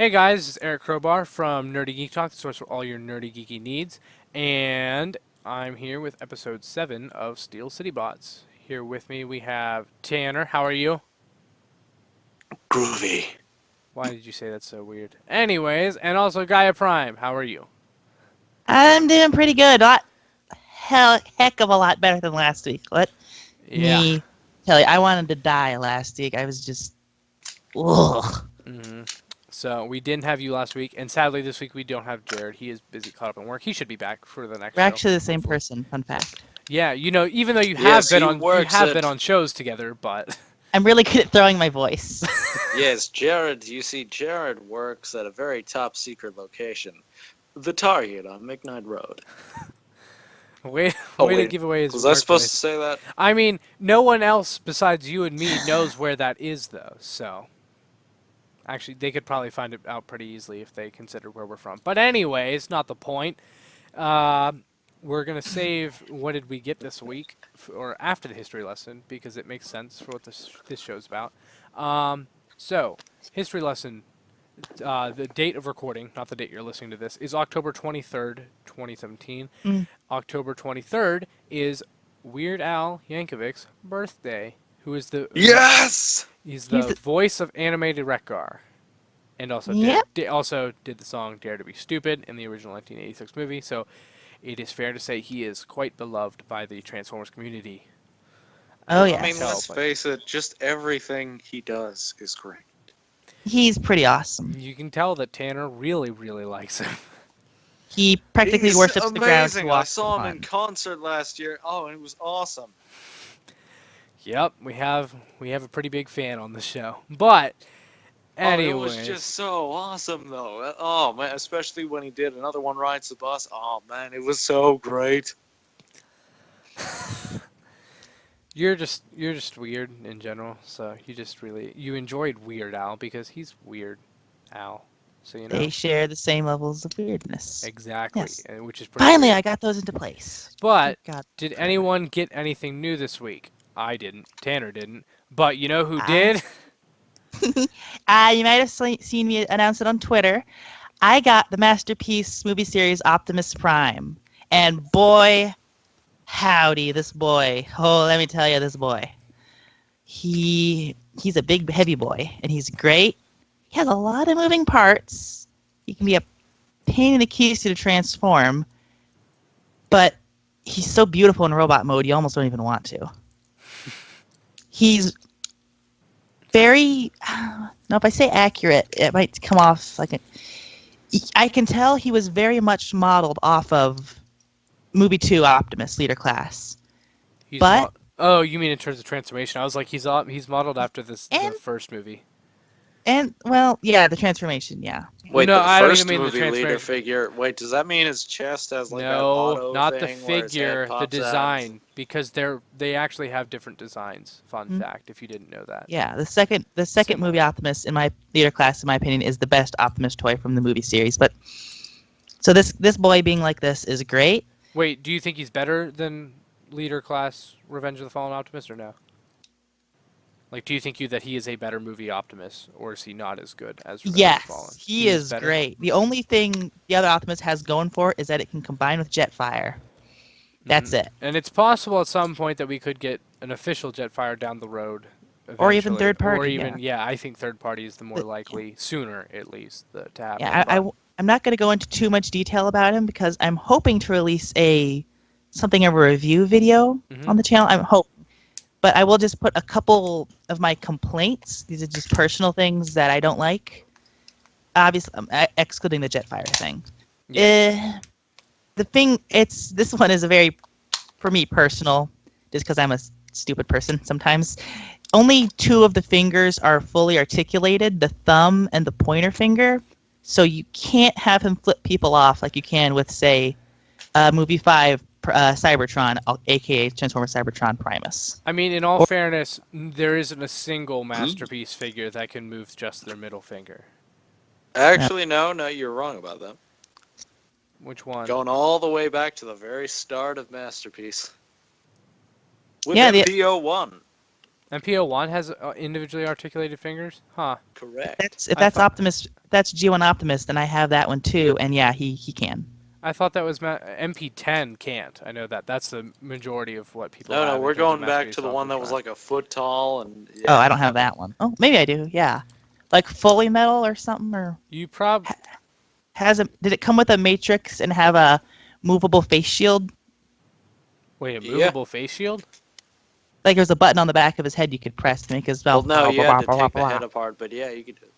Hey guys, it's Eric Crowbar from Nerdy Geek Talk, the source for all your nerdy geeky needs, and I'm here with episode 7 of Steel City Bots. Here with me we have Tanner. How are you? Groovy. Why did you say that so weird? Anyways, and also Gaia Prime. How are you? I'm doing pretty good. Heck of a lot better than last week. Let Yeah. me tell you, I wanted to die last week. I was just, ugh. hmm So we didn't have you last week, and sadly this week we don't have Jared. He is busy caught up in work. He should be back for the next We're show, actually the same hopefully. person. Fun fact. Yeah, even though Yes, he you works have been at. on shows together, but I'm really good at throwing my voice. Yes, Jared. You see, Jared works at a very top secret location, the Target on McKnight Road. way Oh way to wait, give away his was I supposed to workplace. say that? I mean, no one else besides you and me knows where that is, though. So, actually, they could probably find it out pretty easily if they considered where we're from. But anyways, not the point. Uh, we're gonna save what did we get this week, or after the history lesson, because it makes sense for what this show's about. So, history lesson. The date of recording, not the date you're listening to this, is October 23rd, 2017. Mm. October 23rd is Weird Al Yankovic's birthday, who is Yes. he's He's the the, voice of animated Wreck-Gar, and also yep. also did the song "Dare to Be Stupid" in the original 1986 movie. So it is fair to say he is quite beloved by the Transformers community. I Oh don't know I if you mean, can yes. tell, let's but face it. Just everything he does is great. He's pretty awesome. you can tell that Tanner really, really likes him. He practically He's worships the ground he amazing. I walks saw him in upon. concert last year. Oh, and it was awesome. Yep, we have a pretty big fan on the show. But Oh, it was just anyways, so awesome, though. Oh man, especially when he did Another One Rides the Bus. Oh man, it was so great. you're just weird in general. So you enjoyed Weird Al because he's Weird Al. So you They know share the same levels of weirdness. exactly, Yes. which is pretty Finally, weird. I got those into place. But God, did forever. anyone get anything new this week? I didn't. Tanner didn't. But you know who I, did? you might have seen me announce it on Twitter. I got the Masterpiece movie series Optimus Prime. And boy, howdy, this boy. Oh, let me tell you, this boy. He's a big, heavy boy, and he's great. He has a lot of moving parts. He can be a pain in the keys to transform, but he's so beautiful in robot mode, you almost don't even want to. He's very, now if I say accurate, it might come off like I can tell he was very much modeled off of movie 2 Optimus Leader Class. He's But oh, you mean in terms of transformation? I was like, he's modeled after the and first movie. well, yeah, the transformation, yeah. Wait, No, the I don't even first mean the movie leader transformation. figure. Wait, does that mean his chest has like that No, auto not the thing where his head figure, the pops out? design, because they actually have different designs. Fun Mm, fact, if you didn't know that. yeah, the second movie Similar. Optimus in my Leader Class, in my opinion, is the best Optimus toy from the movie series. But so this boy being like this is great. Wait, do you think he's better than Leader Class Revenge of the Fallen Optimus or no? Like, do you think that he is a better movie Optimus, or is he not as good as Revenge of the Fallen? Yes, he He is is better. great. The only thing the other Optimus has going for it is that it can combine with Jetfire. That's it. And it's possible at some point that we could get an official Jetfire down the road Or even eventually. third Or party, even, yeah. yeah, I think third party is the more But, likely, sooner at least, to happen. yeah, But I'm not going to go into too much detail about him because I'm hoping to release something of a review video hmm on the channel. I'm hope, but I will just put a couple of my complaints. These are just personal things that I don't like. Obviously, excluding the Jetfire thing. yeah. The thing, this one is a very, for me, personal, just because I'm a stupid person sometimes. Only two of the fingers are fully articulated, the thumb and the pointer finger. So you can't have him flip people off like you can with, say, movie 5, Cybertron, aka Transformers Cybertron Primus. I mean, in all Or, fairness, there isn't a single Hmm? masterpiece figure that can move just their middle finger. uh, Actually, no, you're wrong about that. Which one? Going all the way back to the very start of Masterpiece with yeah, MPO1. MP01 has individually articulated fingers? Huh. Correct. If I that's thought- Optimus, that's G1 Optimus, then I have that one too. And yeah, he can. I thought that was MP10 can't. I know that. That's the majority of what people No, have no, in we're terms of going back masterpiece to the one that was Optimus like a foot tall and. Oh, Yeah. I don't have that one. Oh, maybe I do. Yeah, like fully metal or something. Or Prime. You probably... did it come with a matrix and have a movable face shield? Wait, a Yeah. movable face shield? Like there's a button on the back of his head you could press to make his Well, mouth. no, you had to blah, take blah, the head blah. apart, but yeah, you could do it.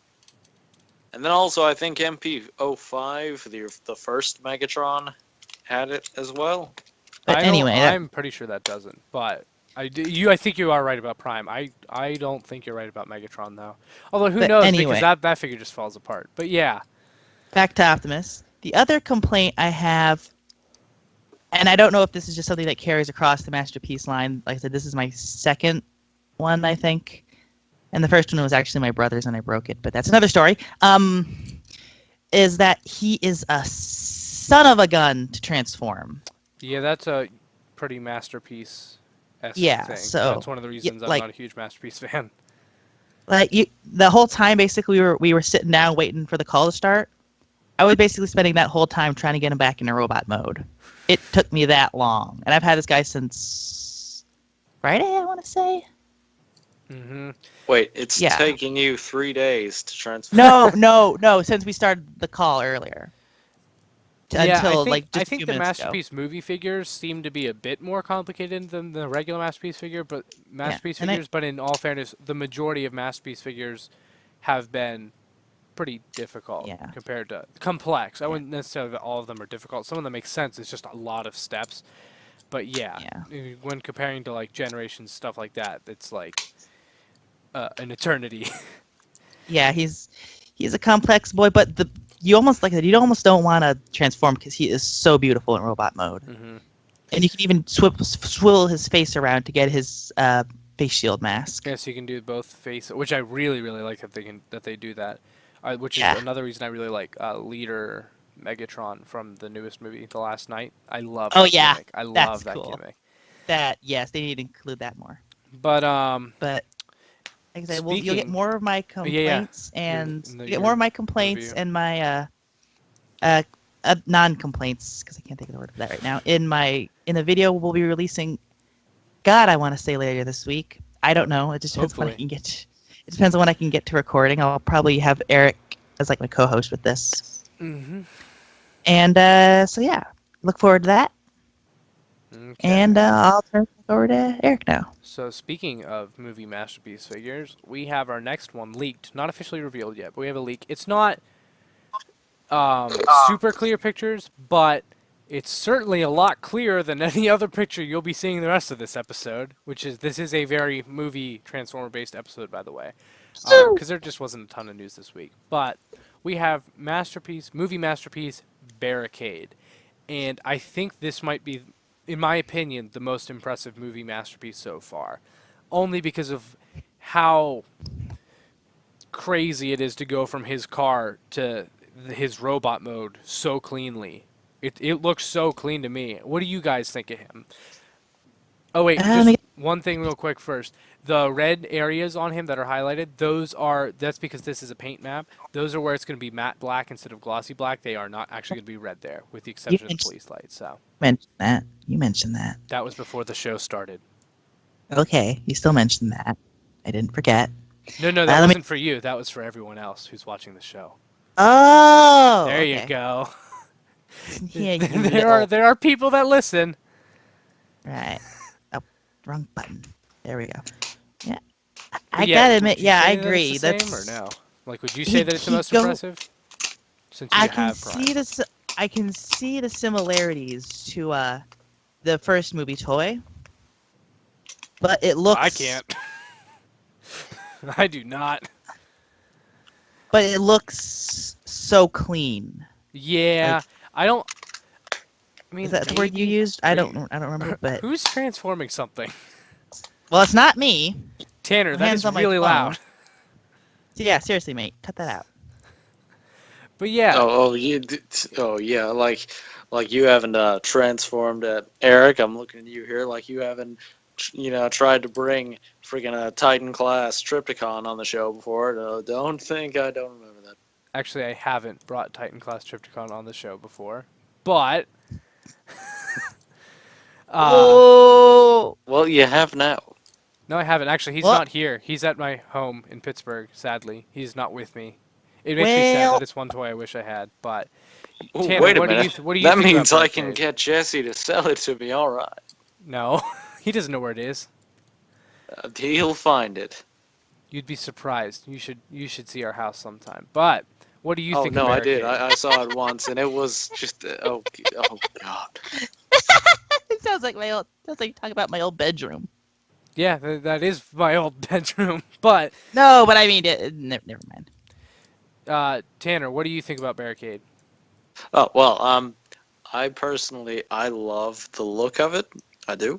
And then also, I think MP05, the first Megatron, had it as well. But anyway, I'm pretty sure that doesn't. But I think you are right about Prime. I don't think you're right about Megatron though. Although who But knows? anyway. Because that figure just falls apart. But yeah, back to Optimus. The other complaint I have, and I don't know if this is just something that carries across the Masterpiece line. Like I said, this is my second one, I think. And the first one was actually my brother's and I broke it, but that's another story. Is that he is a son of a gun to transform. yeah, that's a pretty masterpiece. Yeah, thing. so, that's one of the reasons I'm like- not a huge masterpiece fan. Like the whole time, basically, we were sitting down waiting for the call to start. I was basically spending that whole time trying to get him back into robot mode. It took me that long, and I've had this guy since Friday, I want to say. Mm-hmm. Wait, it's Yeah. taking you 3 days to transfer. No. Since we started the call earlier. Yeah, Until I think, like just I a think few the minutes ago. masterpiece movie figures seem to be a bit more complicated than the regular masterpiece figure, but masterpiece and I- figures. But in all fairness, the majority of masterpiece figures have been pretty difficult Yeah. compared to complex. I wouldn't necessarily that all of them are difficult. Some of them make sense. It's just a lot of steps. But yeah, when comparing to like generations stuff like that, it's like an eternity. Yeah, he's a complex boy, but you almost don't want to transform because he is so beautiful in robot mode, hmm and you can even swivel his face around to get his face shield mask. Yeah, so you can do both face, which I really like that they do that. Which Yeah. is another reason I really like Leader Megatron from the newest movie, The Last Night. I love. Oh, that yeah, gimmick. I that's love that cool. gimmick. That yes, they need to include that more. But But like I said, you'll get Speaking- more of my yeah, yeah. complaints, and In the- you get more of my complaints review. and my non-complaints because I can't think of the word for that right now. In the video we'll be releasing. God, I want to say later this week. I don't know. It just depends when I Hopefully. can get. It depends on when I can get to recording. I'll probably have Eric as like my co-host with this. hmm And so yeah, look forward to that. Okay. And I'll turn it over to Eric now. So speaking of movie masterpiece figures, we have our next one leaked, not officially revealed yet, but we have a leak. It's not super clear pictures, but it's certainly a lot clearer than any other picture you'll be seeing the rest of this episode. This is a very movie Transformer based episode, by the way, because there just wasn't a ton of news this week. But we have movie masterpiece Barricade, and I think this might be, in my opinion, the most impressive movie masterpiece so far. Only because of how crazy it is to go from his car to his robot mode so cleanly. It looks so clean to me. What do you guys think of him? Oh wait, just one thing real quick first. The red areas on him that are highlighted, that's because this is a paint map. Those are where it's going to be matte black instead of glossy black. They are not actually going to be red there, with the exception of the police lights. So You mentioned that. that was before the show started. Okay, you still mentioned that. I didn't forget. No, that let me- wasn't for you. That was for everyone else who's watching the show. Oh, There okay. you go. Yeah, you there are people that listen. right. Oh, wrong button. There we go. Yeah, I But gotta would admit. you Yeah, I say that it's agree. the That's same or no? Like, would you say that it's the most go- impressive? Since you I can have Prime. see this. I can see the similarities to the first movie toy, but it looks. I can't. I do not. But it looks so clean. Yeah, I don't. I mean, Is that the word you maybe- used? I don't remember. But Who's transforming something? well, it's not me. Tanner, My that hand's is on my really phone. loud. Yeah, seriously, mate, cut that out. But yeah, Oh yeah, like you haven't transformed at Eric. I'm looking at you here, like you haven't tried to bring freaking a Titan class Triptychon on the show before. No, don't think I don't remember that. Actually, I haven't brought Titan class Triptychon on the show before, but Oh. Well, you have now. no, I haven't. Actually, he's What? not here. He's at my home in Pittsburgh. Sadly, he's not with me. It makes me sad Well- that it's one toy I wish I had. But Ooh, Tanner, wait a what do you minute. what do you That think means about I can Barricade? get Jesse to sell it to me. All right. No, he doesn't know where it is. He'll find it. You'd be surprised. You should see our house sometime. But what do you Oh think? no, of I did. Barricade? I saw it once, and it was just oh god. It sounds like you talk about my old bedroom. Yeah, that is my old bedroom. But No, but I mean, never mind. Tanner, what do you think about Barricade? Oh well, I personally I love the look of it. I do,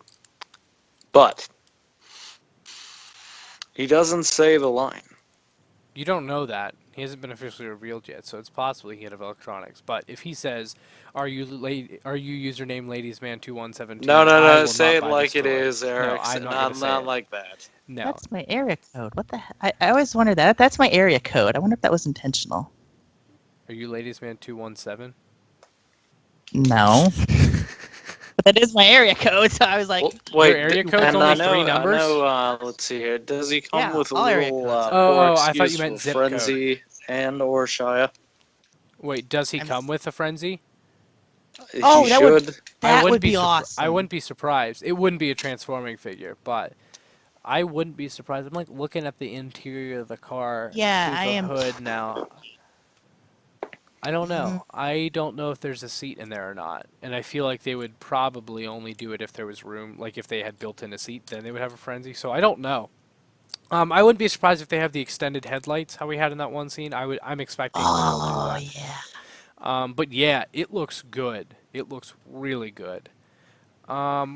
but he doesn't say the line. You don't know that. He hasn't been officially revealed yet, so it's possible he could have electronics. But if he says, "Are you username ladiesman2172?" No. Say it like it is, Eric. No, I'm not gonna say not it. like that. No. That's my area code. What the heck? I always wondered that. That's my area code. I wonder if that was intentional. Are you ladiesman217? No. But that is my area code, so I was like, Well, wait, area d- code's and only I know, three numbers? I know, let's see here. Does he come Yeah, with a all area little codes. Oh, more I thought you excuse meant for zip code. Frenzy and or Shia? Wait, does he I'm come with a frenzy? Oh, He that would- should. that wouldn't would be I awesome. wouldn't be surprised. It wouldn't be a transforming figure, but I wouldn't be surprised. I'm like looking at the interior of the car. Yeah, through I the am hood now. I don't know. Mhm. I don't know if there's a seat in there or not. And I feel like they would probably only do it if there was room. Like if they had built in a seat, then they would have a frenzy. So I don't know. I wouldn't be surprised if they have the extended headlights, how we had in that one scene. I'm expecting they'll do oh, that. yeah. But yeah, it looks good. It looks really good. I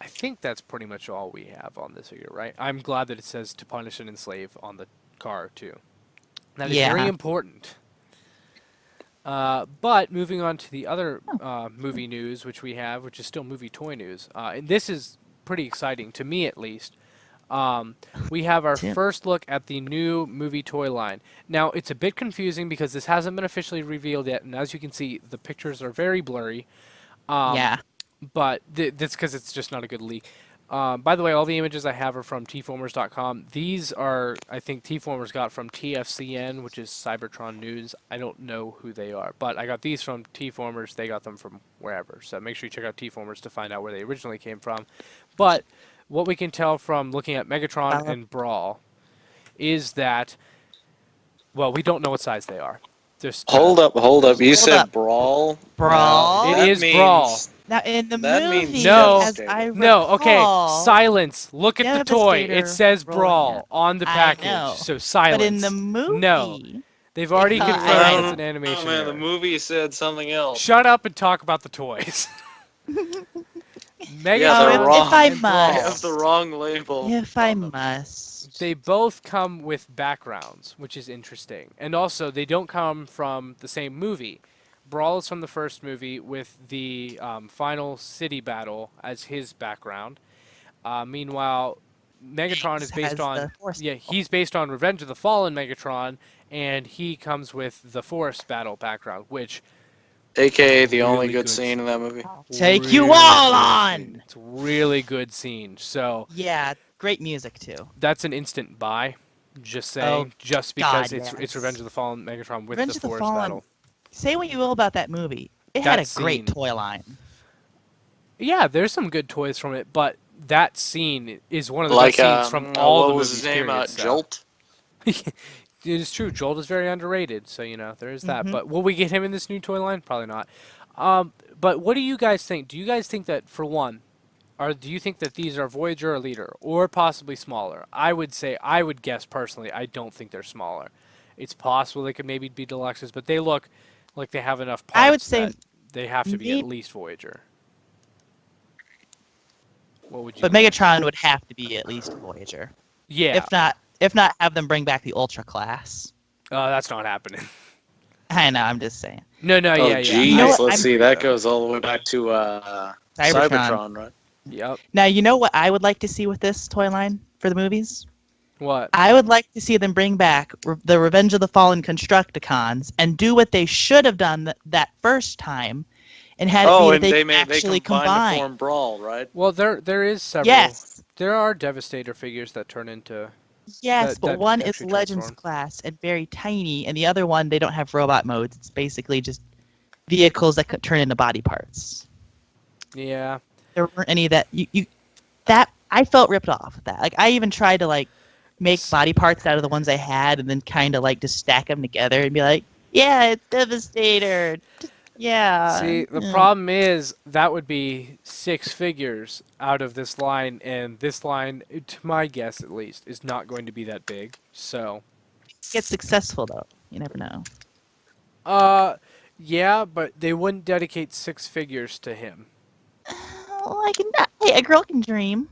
think that's pretty much all we have on this figure, right? I'm glad that it says "to punish and enslave" on the car too. That is very Yeah. important. But moving on to the other movie news, which we have, which is still movie toy news, and this is pretty exciting to me at least. We have our Tim. first look at the new movie toy line. Now, it's a bit confusing because this hasn't been officially revealed yet, and as you can see, the pictures are very blurry. Yeah. But that's because it's just not a good leak. By the way, all the images I have are from tformers.com. These are, I think, Tformers got from TFCN, which is Cybertron News. I don't know who they are, but I got these from Tformers. They got them from wherever. So make sure you check out Tformers to find out where they originally came from. But what we can tell from looking at Megatron and Brawl is that, well, we don't know what size they are. Just Hold up. You Hold said up. Brawl? Brawl? It That is means- Brawl. Now, in the That means movie, No. as I No, okay, recall, silence. Look at the toy. It Devastator says rolling Brawl out. on the I package. know. So silence. But in the movie, No. They've already I- confirmed I- it's an animation. Oh man, the error. movie said something else. Shut up and talk about the toys. Megatron Yeah, they're if wrong. I and Brawl, I must. have the wrong label. if I on them. must. they both come with backgrounds, which is interesting. And also, they don't come from the same movie. Brawl is from the first movie with the final city battle as his background. Meanwhile, Megatron is Has based the on Force he's based on Revenge of the Fallen Megatron, and he comes with the Forest battle background, which AKA the only Really good good scene in that movie. Take you really all good on! scene. It's a really good scene. So Yeah, great music too. that's an instant buy. Just saying, just because God, it's yes. Revenge of the Fallen Megatron with Revenge the of the Forest Fallen. battle. Say what you will about that movie. It That had a great scene. toy line. Yeah, there's some good toys from it, but that scene is one of the Like best scenes from all what the was movies. his name? period, so. Jolt. It is true. Jolt is very underrated, so there is that. Mhm. But will we get him in this new toy line? Probably not. But what do you guys think? Do you guys think that, for one, do you think that these are Voyager or Leader, or possibly smaller? I would guess personally, I don't think they're smaller. It's possible they could maybe be deluxes, but they look like they have enough parts I would say that they have to be may- at least Voyager. What would you? But Megatron would have to be at least Voyager. yeah, If not, have them bring back the Ultra class. that's not happening. I know. I'm just saying. No, Oh yeah. geez, You know what, let's I'm- see. That goes all the way back to Cybertron. Cybertron, right? Yep. Now, you know what I would like to see with this toy line for the movies? What? I would like to see them bring back the Revenge of the Fallen Constructicons and do what they should have done that first time, and had it Oh, be and that they can actually combine to combine. form Brawl, right? Well, there is several. Yes, There are Devastator figures that turn into. yes, but that one is actually Legends transform. class and very tiny, and the other one they don't have robot modes. It's basically just vehicles that could turn into body parts. Yeah. There weren't any that that I felt ripped off with that. Like I even tried to like make body parts out of the ones I had, and then kind of like just stack them together and be like, yeah, it's Devastator. Yeah. See, the problem is that would be 6 figures out of this line, and this line, to my guess at least, is not going to be that big. So, Get successful though. You never know. yeah, but they wouldn't dedicate 6 figures to him. Well, I can. Hey, a girl can dream.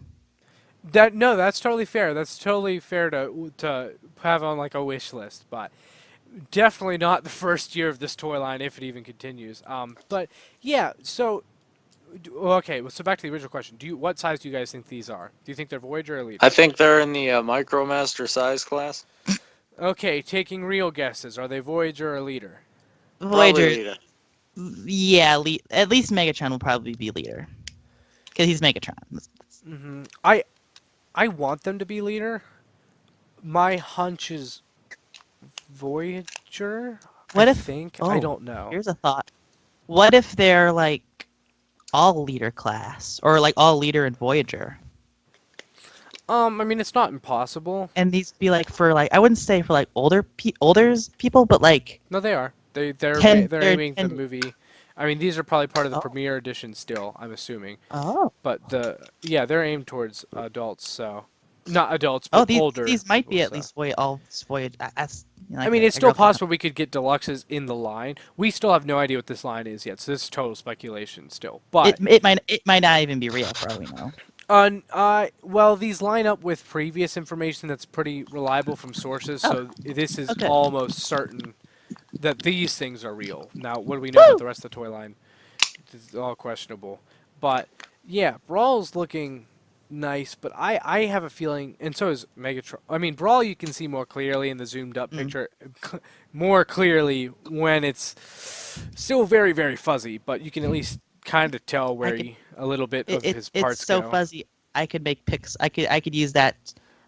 No, that's totally fair. That's totally fair to have on like a wish list, but definitely not the first year of this toy line if it even continues. But yeah, so okay, so back to the original question. What size do you guys think these are? Do you think they're Voyager or Leader? I think they're in the Micromaster size class. Okay, taking real guesses. Are they Voyager or Leader? Probably Voyager. Leader. Yeah, at least Megatron will probably be leader, because he's Megatron. I want them to be Leader. My hunch is Voyager. What I if- think oh, I don't know. Here's a thought. What if they're like all leader class, or like all leader and Voyager, I mean, it's not impossible. and these be like for like I wouldn't say for like older people, but like No, they are. They're They're aiming the 10 movie. I mean, these are probably part of the Oh. premiere edition still. I'm assuming, oh but they're aimed towards adults. So, not adults, but these older. might be people, at so. least Voyager. I mean, it's still possible we could get deluxes in the line. We still have no idea what this line is yet, so this is total speculation still. But It might not even be real for all we know. well, these line up with previous information that's pretty reliable from sources, so this is okay. almost certain that these things are real. Now, what do we know about the rest of the toy line? It's all questionable. But yeah, Brawl's looking nice, but I have a feeling, and so is Megatron. I mean, Brawl you can see more clearly in the zoomed up picture, more clearly when it's still very, very fuzzy, but you can at least kind of tell where a little bit of his parts It's so go. fuzzy. I could make I could use that.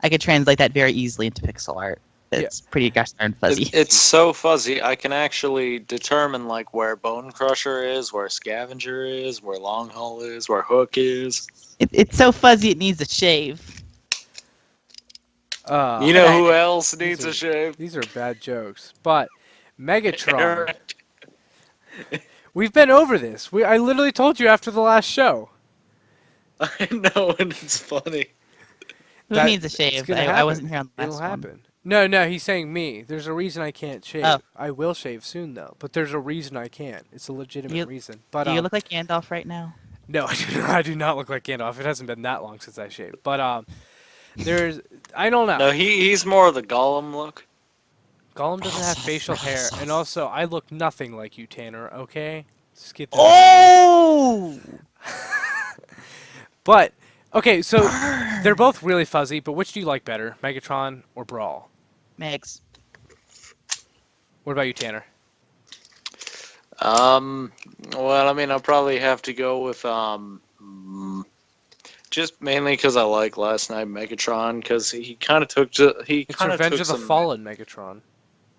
I could translate that very easily into pixel art. It's pretty gosh darn fuzzy. It's so fuzzy. I can actually determine like where Bone Crusher is, where Scavenger is, where Long Haul is, where Hook is. It's so fuzzy it needs a shave. You know who else needs are- a shave? These are bad jokes, but Megatron. We've been over this. I literally told you after the last show. I know, and it's funny. Who That- needs a it's shave? gonna I happen. wasn't here on the last It'll one. happen. No, he's saying me. There's a reason I can't shave. Oh. I will shave soon though, but there's a reason I can't. It's a legitimate You- reason. But Do you look like Gandalf right now? no, I do not look like Gandalf. It hasn't been that long since I shaved. But there's I don't know. No, he's more of the Gollum look. Gollum doesn't have facial hair, and also I look nothing like you, Tanner. Okay, just get that. Oh! But okay, so they're both really fuzzy. But which do you like better, Megatron or Brawl? Megs. What about you, Tanner? Well, I mean, I'll probably have to go with just mainly because I like Last Night Megatron, because he kind of took It's Revenge of the Fallen Megatron.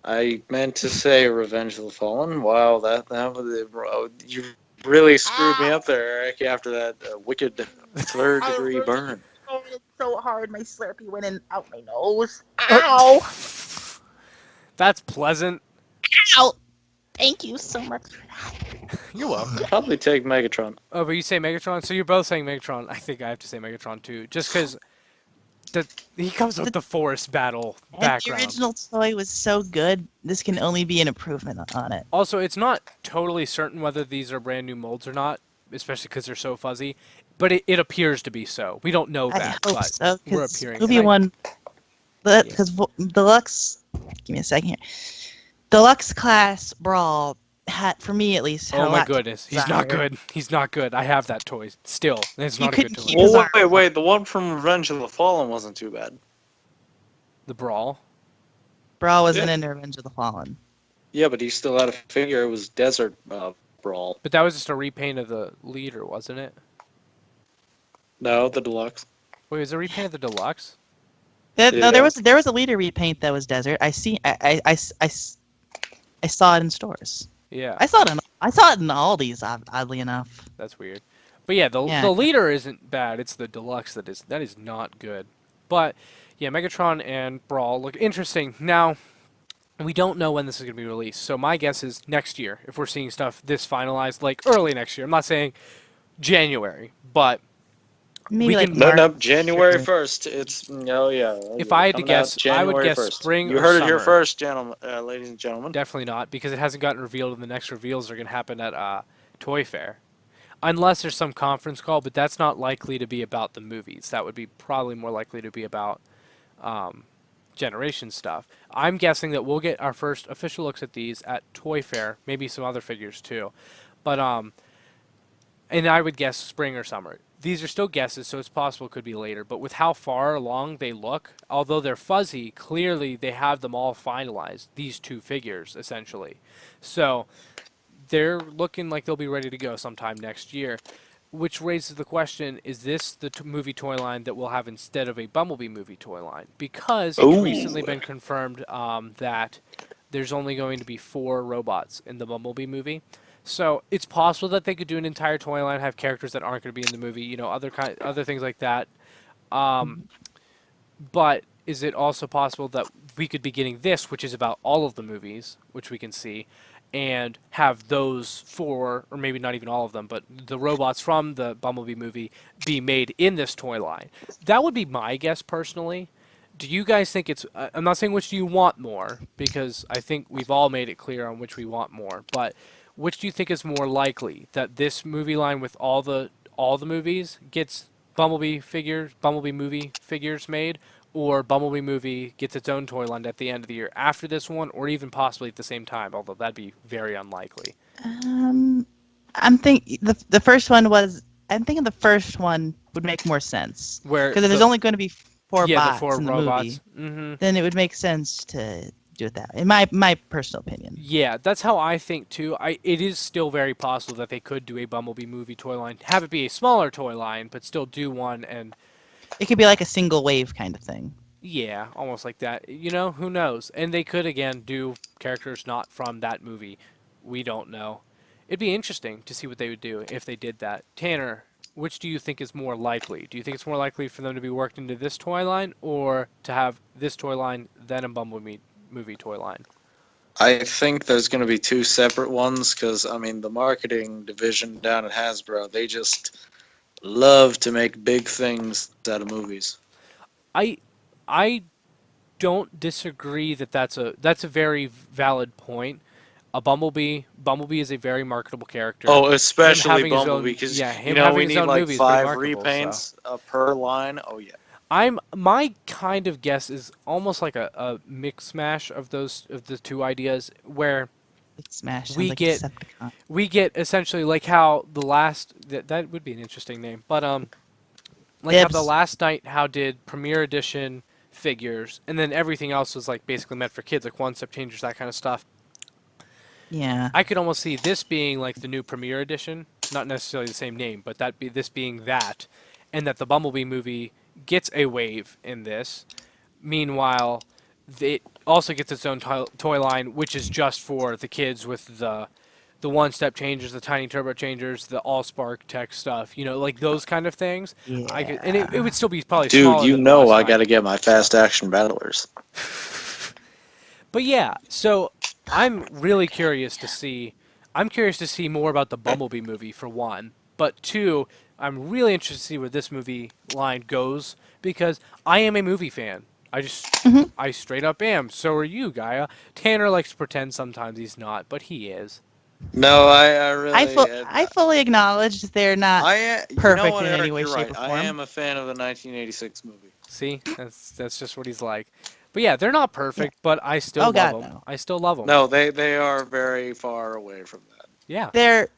I meant to say Revenge of the Fallen. Wow, that was you really screwed me up there, Eric, after that wicked third degree burn. Oh, it's so hard. My Slurpee went in out my nose. Ow! That's pleasant. Ow! Thank you so much for that. You're welcome. Probably take Megatron. Oh, but you say Megatron, so you're both saying Megatron. I think I have to say Megatron too, just because he comes with the forest battle And background. the original toy was so good. This can only be an improvement on it. Also, it's not totally certain whether these are brand new molds or not, especially because they're so fuzzy. But it appears to be so. We don't know I that, hope but so. we're Because appearing. movie And one, because Deluxe. Give me a second here. Deluxe class Brawl for me at least, had Oh a my lot to goodness, he's not desire. good. He's not good. I have that toy still. And it's You not a good couldn't toy. keep his Well, arm. wait. The one from Revenge of the Fallen wasn't too bad. The brawl. Brawl wasn't Yeah. in Revenge of the Fallen. Yeah, but he still had a figure. It was Desert Brawl. But that was just a repaint of the leader, wasn't it? No, the deluxe. Wait, was it a repaint of the deluxe? No, Yeah. there was a leader repaint that was Desert. I saw it in stores. Yeah, I saw it in Aldi's, oddly enough. that's weird. But yeah, the Yeah. the leader isn't bad. It's the deluxe that is not good. But yeah, Megatron and Brawl look interesting. Now, we don't know when this is going to be released. So my guess is next year, if we're seeing stuff this finalized, like early next year. I'm not saying January, but Maybe We like can- No, March January or- 1st. It's yeah. If I had to coming out guess, I would January guess 1st. spring You or heard it here summer. first, gentlemen, ladies and gentlemen. definitely not, because it hasn't gotten revealed, and the next reveals are going to happen at Toy Fair. Unless there's some conference call, but that's not likely to be about the movies. That would be probably more likely to be about Generation stuff. I'm guessing that we'll get our first official looks at these at Toy Fair, maybe some other figures too. But and I would guess spring or summer. These are still guesses, so it's possible it could be later. But with how far along they look, although they're fuzzy, clearly they have them all finalized, these two figures, essentially. So they're looking like they'll be ready to go sometime next year. Which raises the question, is this the movie toy line that we'll have instead of a Bumblebee movie toy line? Because it's Ooh. recently been confirmed that there's only going to be 4 robots in the Bumblebee movie. So it's possible that they could do an entire toy line, have characters that aren't going to be in the movie, other things like that. But is it also possible that we could be getting this, which is about all of the movies, which we can see, and have those 4, or maybe not even all of them, but the robots from the Bumblebee movie be made in this toy line? That would be my guess personally. Do you guys think it's... I'm not saying which do you want more, because I think we've all made it clear on which we want more, but which do you think is more likely? That this movie line with all the movies gets Bumblebee movie figures made, or Bumblebee movie gets its own toy line at the end of the year after this one, or even possibly at the same time, although that'd be very unlikely. I'm thinking the first one was. I'm thinking the first one would make more sense Where because if there's only going to be 4 the bots 4 in the robots. movie, then it would make sense to do it that way. In my personal opinion. Yeah, that's how I think too. It is still very possible that they could do a Bumblebee movie toy line, have it be a smaller toy line, but still do one, and It could be like a single wave kind of thing. yeah, almost like that. Who knows? And they could again do characters not from that movie. We don't know. It'd be interesting to see what they would do if they did that. Tanner, which do you think is more likely? Do you think it's more likely for them to be worked into this toy line, or to have this toy line then a Bumblebee movie toy line? I think there's going to be 2 separate ones because, I mean, the marketing division down at Hasbro, they just love to make big things out of movies. I don't disagree that that's a very valid point. Bumblebee is a very marketable character. Oh, especially having his own- Bumblebee because, yeah, him we having his need own like movie is pretty 5 marketable, repaints per line. Oh, yeah. My kind of guess is almost like a mix mash of the two ideas, where It's Smash. We Sounds like get- Decepticon. we get essentially like how the last that would be an interesting name, but like how Dibs. the last night how did Premiere Edition figures, and then everything else was like basically meant for kids, like one step changers, that kind of stuff. Yeah. I could almost see this being like the new Premiere Edition, not necessarily the same name, but this being that, and that the Bumblebee movie gets a wave in this. Meanwhile, it also gets its own toy line, which is just for the kids with the one-step changers, the tiny turbo changers, the all-spark tech stuff, like those kind of things. Yeah. And it would still be probably Dude, smaller you than know last I night. got to get my fast action battlers. But yeah, so I'm really curious to see. I'm curious to see more about the Bumblebee movie for one, but two, I'm really interested to see where this movie line goes because I am a movie fan. I straight up am. So are you, Gaia. Tanner likes to pretend sometimes he's not, but he is. No, I really... I fully acknowledge they're not. perfect in any way, you're shape, right. or I form. am a fan of the 1986 movie. See, that's just what he's like. But yeah, they're not perfect, but I still Oh, love God, them. no. I still love them. No, they are very far away from that. Yeah.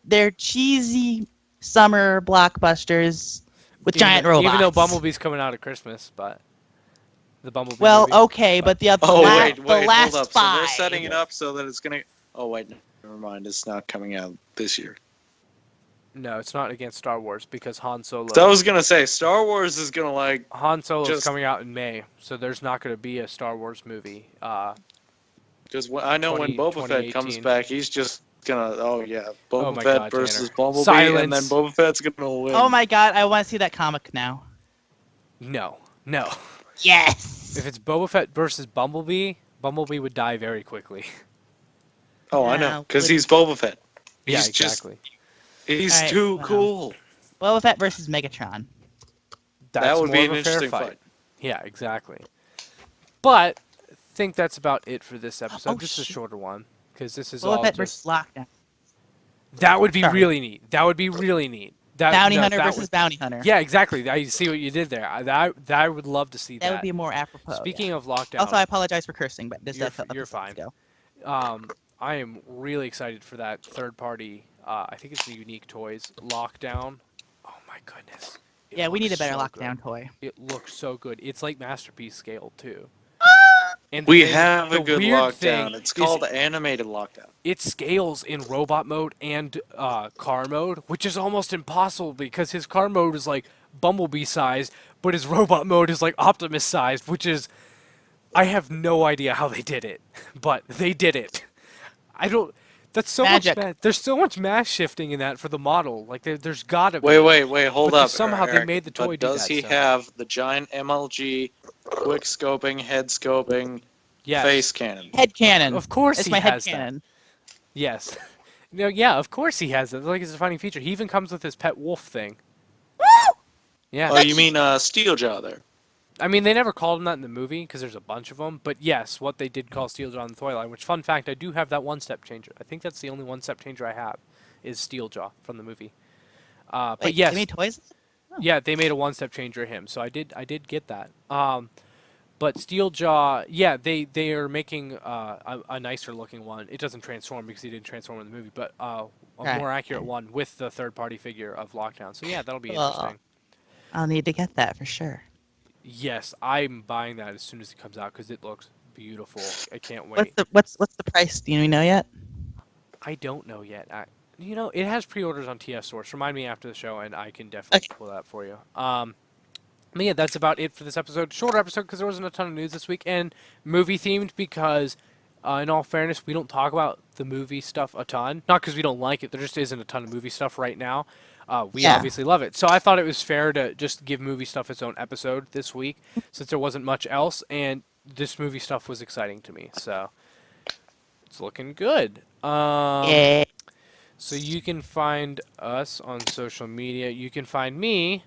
They're cheesy summer blockbusters with giant robots. Even though Bumblebee's coming out at Christmas, but the Bumblebee Well, movie. okay, but the Oh la- wait, the hold last up. So five. they're setting it up so that it's gonna. Oh wait, never mind. It's not coming out this year. No, it's not against Star Wars because Han Solo. So I was gonna say Star Wars is gonna like. Han Solo's just- coming out in May, so there's not going to be a Star Wars movie. Because I know when 20 Boba Fett comes 2018. back, he's just gonna. Oh yeah, Boba Oh my Fett God, versus Tanner. Bumblebee, and then Silence. Boba Fett's gonna win. Oh my god, I want to see that comic now. No. Yes. If it's Boba Fett versus Bumblebee, Bumblebee would die very quickly. Oh, I Yeah, know, because he's Boba Fett. Yeah, He's exactly. He's Alright, too well. cool. Boba Fett versus Megatron. That's that would more be of an a fair interesting fight. fight. Yeah, exactly. But I think that's about it for this episode. Oh, Just a shit. shorter one, because this is Boba all Fett just... versus Lockdown. That would be Sorry. really neat. That would be really neat. That, Bounty no, Hunter that versus would- Bounty Hunter. Yeah, exactly. I see what you did there. I would love to see that. That would be more apropos. Speaking of lockdown, Also, I apologize for cursing, but this You're episode f- you're fine. Go. I am really excited for that third party. I think it's the Unique Toys lockdown. Oh my goodness. It Yeah, we need a looks better so lockdown good. toy. It looks so good. It's like Masterpiece scale too. And We the thing- have a the good weird thing lockdown. It's is called animated lockdown. it scales in robot mode and car mode, which is almost impossible because his car mode is like Bumblebee sized, but his robot mode is like Optimus sized, which is I have no idea how they did it, but they did it. I don't. That's so Magic. much. There's so much mass shifting in that for the model. Like there's gotta be. Wait, hold But up. somehow they Eric. made the toy But do does that, he so- have the giant MLG, quick scoping, head scoping, Yes. face cannon? Head cannon. Of course it's he my head has that. cannon. Yes. No, yeah, of course he has it. Like it's a funny feature. He even comes with his pet wolf thing. Yeah. Oh, you mean Steeljaw there? I mean, they never called him that in the movie because there's a bunch of them. But yes, what they did call Steeljaw in the toy line. Which, fun fact, I do have that one-step changer. I think that's the only one-step changer I have, is Steeljaw from the movie. But Wait, yes, They made toys? yeah, they made a one-step changer of him. So I did get that. But Steeljaw, yeah, they are making a nicer looking one. It doesn't transform because he didn't transform in the movie, but a Right. more accurate one with the third-party figure of Lockdown. So yeah, that'll be Well, interesting. I'll need to get that for sure. Yes, I'm buying that as soon as it comes out because it looks beautiful. I can't What's wait. what's the price? Do you know yet? I don't know yet. You know, it has pre-orders on TS Source. Remind me after the show, and I can definitely Okay. pull that for you. But yeah, that's about it for this episode. Shorter episode because there wasn't a ton of news this week, and movie themed because, in all fairness, we don't talk about the movie stuff a ton. Not because we don't like it. There just isn't a ton of movie stuff right now. We Yeah. obviously love it. So I thought it was fair to just give movie stuff its own episode this week, since there wasn't much else, and this movie stuff was exciting to me. So it's looking good. Yeah. So you can find us on social media. You can find me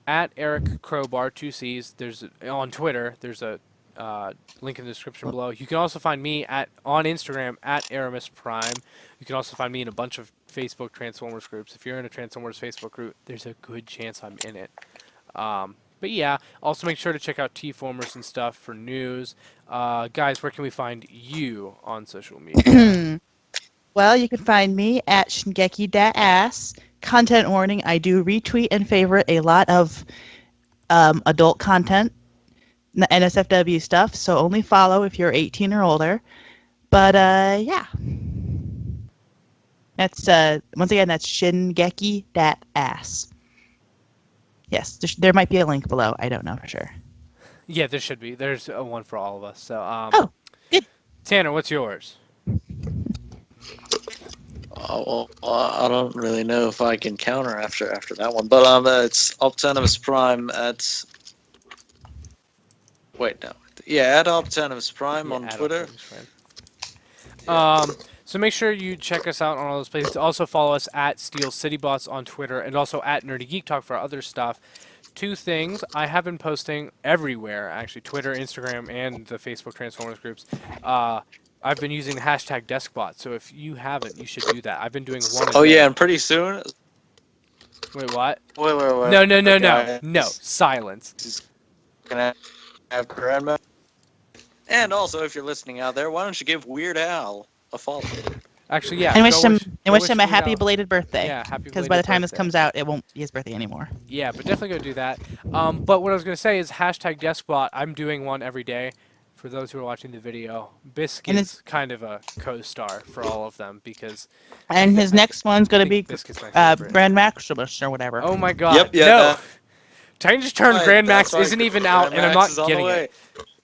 at Eric Crowbar 2Cs. On Twitter. There's a link in the description below. You can also find me on Instagram at Aramis Prime. You can also find me in a bunch of Facebook Transformers groups. If you're in a Transformers Facebook group, there's a good chance I'm in it. But yeah, also make sure to check out T-Formers and stuff for news. Guys, where can we find you on social media? Well, you can find me at Shingeki.ass. Content warning, I do retweet and favorite a lot of adult content, NSFW stuff, so only follow if you're 18 or older. But yeah. That's once again that's Shingeki.ass. Yes, there might be a link below. I don't know for sure. Yeah, there should be. There's one for all of us. So, Oh, good. Tanner, what's yours? Oh, well, I don't really know if I can counter after that one, but it's Optimus Prime at. Wait, no. Yeah, at Optimus Prime Yeah, on add Twitter. Optimus Prime. So make sure you check us out on all those places. Also follow us at Steel City Bots on Twitter and also at Nerdy Geek Talk for our other stuff. Two things, I have been posting everywhere, actually, Twitter, Instagram, and the Facebook Transformers groups. I've been using the hashtag DeskBot, so if you haven't, you should do that. I've been doing one. Oh a day. yeah, and pretty soon. Wait, what? Wait. No. Silence. Gonna have grandma, And also, if you're listening out there, why don't you give Weird Al a follow? Actually, yeah. And wish go him go wish him a Weird happy Al- belated birthday. Yeah, happy Because by the belated time this birthday. comes out, it won't be his birthday anymore. Yeah, but definitely go do that. But what I was going to say is hashtag Despot. I'm doing one every day for those who are watching the video. Bisc And is kind of a co-star for all of them because And his next one's I gonna think be Bisc is my favorite. Grand Maximus or whatever. Oh my god. Yep, yeah, no! that- Tiny Turn Right, Grand that's Max right, isn't even out, Grand and I'm Max not is on the getting way. it.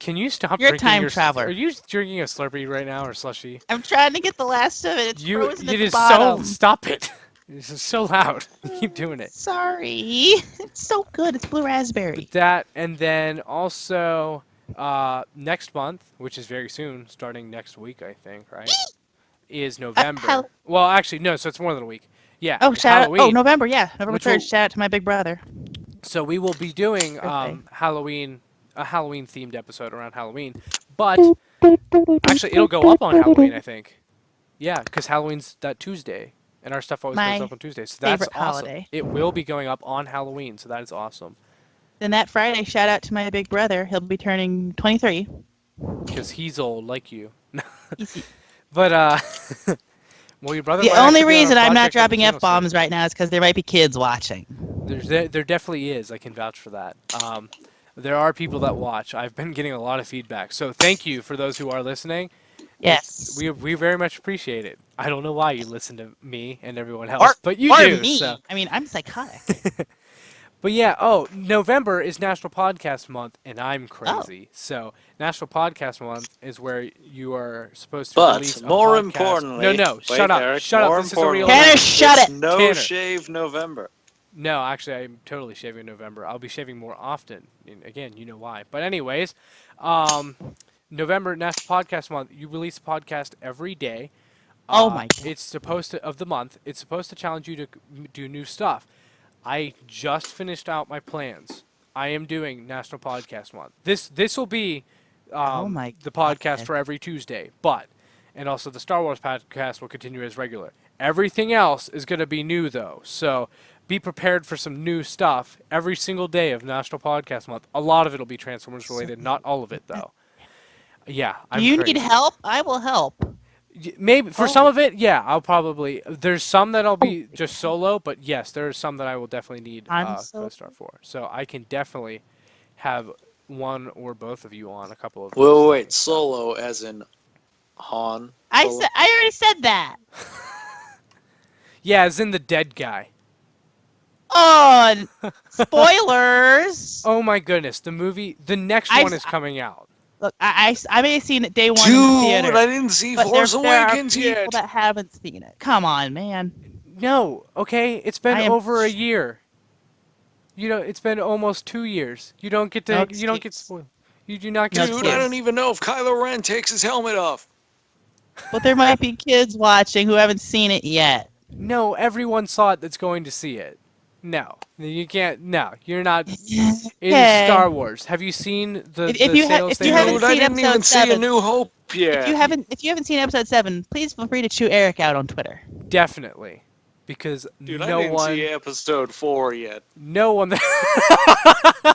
Can you stop You're a drinking time your... traveler. Are you drinking a Slurpee right now or slushy? I'm trying to get the last of it. It's frozen at It the is bottom. so... Stop it. This is so loud. You keep doing it. Sorry. It's so good. It's blue raspberry. That, and then also next month, which is very soon, starting next week, I think, right? Is November. hell- Well, actually, no. So it's more than a week. Yeah. Oh, shout out. Oh, Halloween. November. Yeah, November Which 3rd. will- Shout out to my big brother. So we will be doing Birthday. Halloween, a Halloween themed episode around Halloween. But actually, it'll go up on Halloween, I think. Yeah, because Halloween's that Tuesday, and our stuff always My goes up on Tuesday. So that's favorite awesome. holiday. It will be going up on Halloween, so that is awesome. Then that Friday, shout out to my big brother. He'll be turning 23. Because he's old, like you. Easy. But well, your brother. The might only actually be on reason our I'm not project on the dropping channel soon. F-bombs right now is because there might be kids watching. There definitely is. I can vouch for that. There are people that watch. I've been getting a lot of feedback. So thank you for those who are listening. Yes. We very much appreciate it. I don't know why you listen to me and everyone else, Or- but you or do. me. So. I mean, I'm psychotic. But yeah, November is National Podcast Month, and I'm crazy. So National Podcast Month is where you are supposed to release But a more podcast. importantly, No, wait, shut up, Eric, shut up. more This is a real. importantly, Tanner, shut it's it. No Tanner. Shave November. No, actually, I'm totally shaving in November. I'll be shaving more often. And again, you know why. But anyways, November National Podcast Month. You release a podcast every day. Oh my God. It's supposed to of the month. It's supposed to challenge you to do new stuff. I just finished out my plans. I am doing National Podcast Month. This will be Oh my the podcast God. for every Tuesday, and also the Star Wars podcast will continue as regular. Everything else is going to be new though, so be prepared for some new stuff every single day of National Podcast Month. A lot of it will be Transformers related, not all of it though. Yeah, I'm Do you crazy. need help? I will help. Maybe for some Oh. of it, yeah, I'll probably. There's some that I'll be just solo, but yes, there are some that I will definitely need I'm so- co-star for. So I can definitely have one or both of you on a couple of. Wait, those wait, things. solo as in Han. I Solo? already said that. Yeah, as in the dead guy. Oh, spoilers. Oh my goodness, the movie, the next I one s- is coming out. Look, I may have seen it day one in the Dude, theater, I didn't see but Force there are Awakens people yet. that haven't seen it. Come on, man. No, okay, it's been I am- over a year. You know, it's been almost 2 years. You don't get to. No you don't get excuse. spoiled. You do not No get. Dude, spoiled. I don't even know if Kylo Ren takes his helmet off. But there might be kids watching who haven't seen it yet. No, everyone saw it that's going to see it. No, you can't. No, you're not. It is Okay. Star Wars. Have you seen the, If the you ha- sales if you they haven't Dude, made? I seen didn't even episode see A 7, New Hope yet. If you haven't seen episode 7, please feel free to chew Eric out on Twitter. Definitely, because Dude, no I didn't one, see episode 4 yet. no one. So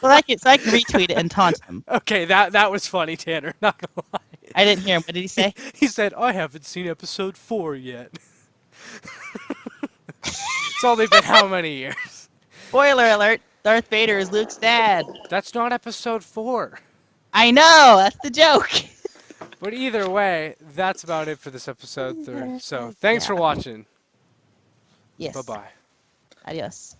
I can retweet it and taunt him. Okay, that was funny, Tanner. Not gonna lie. I didn't hear him. What did he say? He said, "I haven't seen episode 4 yet." It's only been how many years? Spoiler alert: Darth Vader is Luke's dad. That's not episode 4. I know. That's the joke. But either way, that's about it for this episode. So thanks for watching. Yes. Bye bye. Adios.